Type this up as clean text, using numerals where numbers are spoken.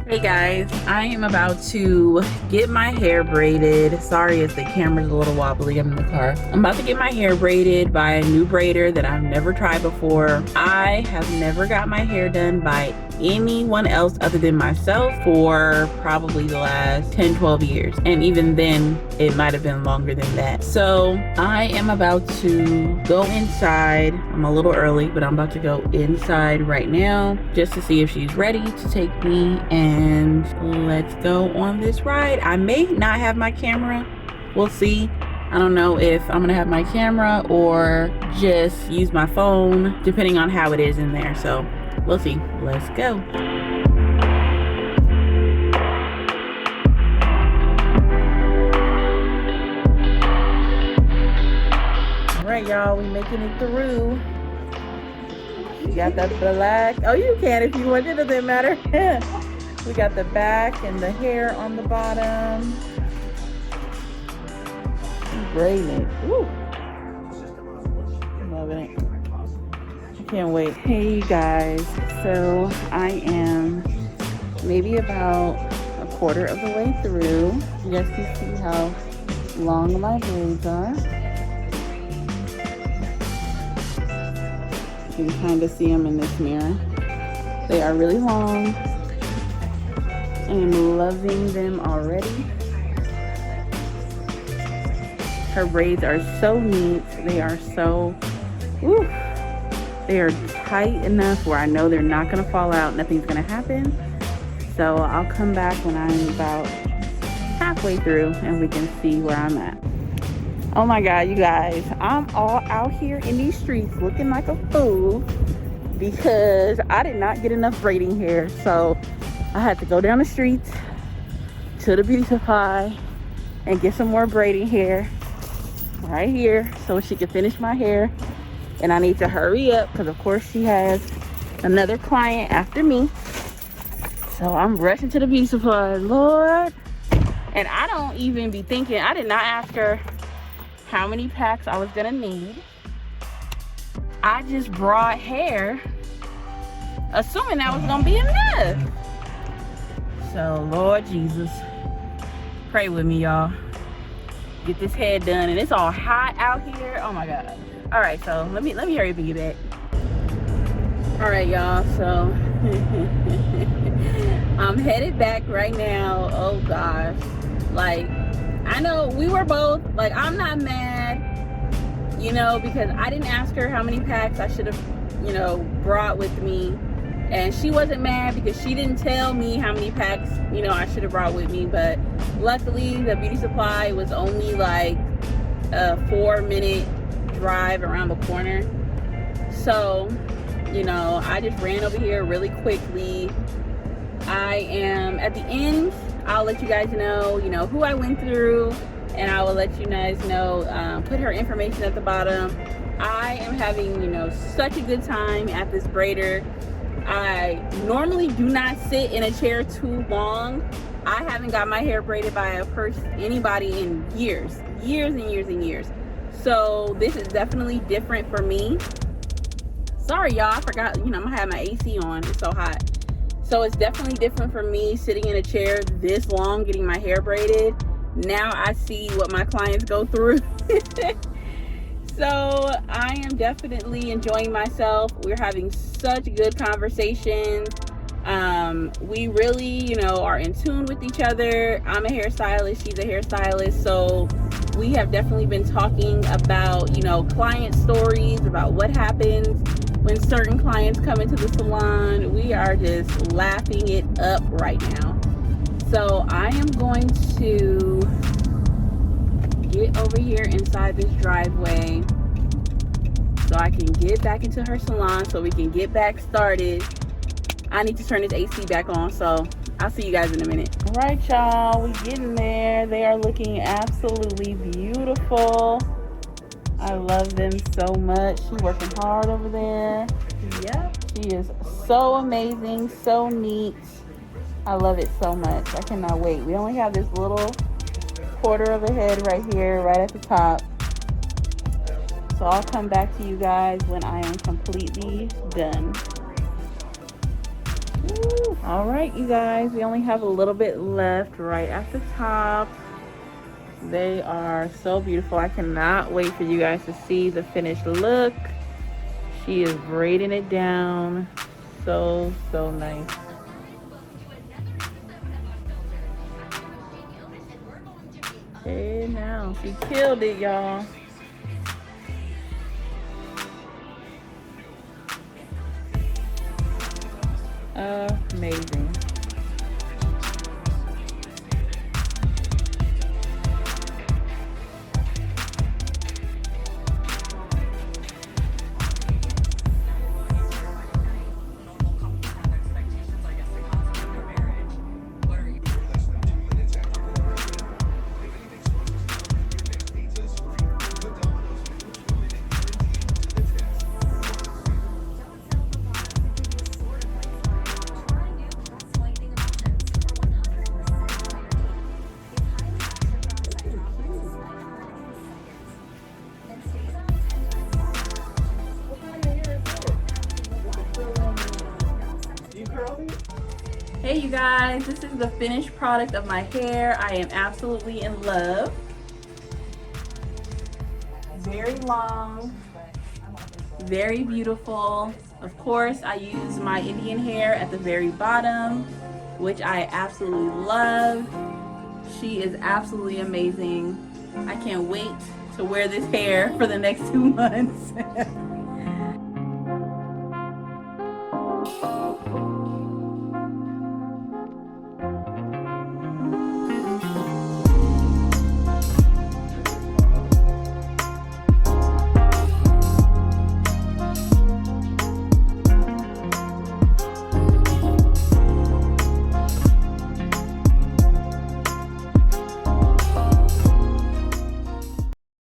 Hey guys, I am about to get my hair braided. Sorry if the camera's a little wobbly, I'm in the car. I'm about to get my hair braided by a new braider that I've never tried before. I have never got my hair done by anyone else other than myself for probably the last 10-12 years, and even then it might have been longer than that. So I am about to go inside. I'm a little early, but I'm about to go inside right now just to see if she's ready to take me, and let's go on this ride. I may not have my camera, we'll see. I don't know if I'm gonna have my camera or just use my phone, depending on how it is in there. So we'll see. Let's go. All right, y'all, we making it through. We got the black. Oh, you can if you want. It doesn't matter. We got the back and the hair on the bottom. Braiding it. Woo. Loving it. I can't wait. Hey guys, so I am maybe about a quarter of the way through. You guys can see how long my braids are. You can kind of see them in this mirror. They are really long. I am loving them already. Her braids are so neat. They are so, woo, they are tight enough where I know they're not gonna fall out. Nothing's gonna happen. So I'll come back when I'm about halfway through and we can see where I'm at. Oh my God, you guys, I'm all out here in these streets looking like a fool because I did not get enough braiding hair. So I had to go down the street to the beauty supply and get some more braiding hair right here so she can finish my hair. And I need to hurry up because of course she has another client after me. So I'm rushing to the beauty supply, Lord. And I don't even be thinking, I did not ask her how many packs I was gonna need. I just brought hair assuming that was gonna be enough. So Lord Jesus, pray with me, y'all. Get this head done, and it's all hot out here. Oh my God. All right, so let me hurry up and get back. All right, y'all, so I'm headed back right now. Oh gosh, like I know we were both like, I'm not mad, you know, because I didn't ask her how many packs I should have, you know, brought with me. And she wasn't mad because she didn't tell me how many packs, you know, I should have brought with me. But luckily, the beauty supply was only like a 4-minute drive around the corner. So, you know, I just ran over here really quickly. I am at the end. I'll let you guys know, you know, who I went through, and I will let you guys know, put her information at the bottom. I am having, you know, such a good time at this braider. I normally do not sit in a chair too long. I haven't got my hair braided by anybody in years and years and years. So this is definitely different for me. Sorry y'all, I forgot, you know, I'm gonna have my AC on, it's so hot. So it's definitely different for me sitting in a chair this long getting my hair braided. Now I see what my clients go through. So I am definitely enjoying myself. We're having such good conversations. We really, you know, are in tune with each other. I'm a hairstylist, she's a hairstylist. So we have definitely been talking about, you know, client stories, about what happens when certain clients come into the salon. We are just laughing it up right now. So I am going to get over here inside this driveway so I can get back into her salon so we can get back started. I need to turn this AC back on, so I'll see you guys in a minute. All right, y'all, we getting there. They are looking absolutely beautiful. I love them so much. She's working hard over there. Yep, she is so amazing, so neat. I love it so much. I cannot wait. We only have this little quarter of a head right here, right at the top. So I'll come back to you guys when I am completely done. Woo. All right, you guys, we only have a little bit left right at the top. They are so beautiful. I cannot wait for you guys to see the finished look. She is braiding it down. So nice. Okay, now she killed it, y'all. Amazing. Hey you guys, this is the finished product of my hair. I am absolutely in love. Very long, very beautiful. Of course, I use my Indian hair at the very bottom, which I absolutely love. She is absolutely amazing. I can't wait to wear this hair for the next 2 months.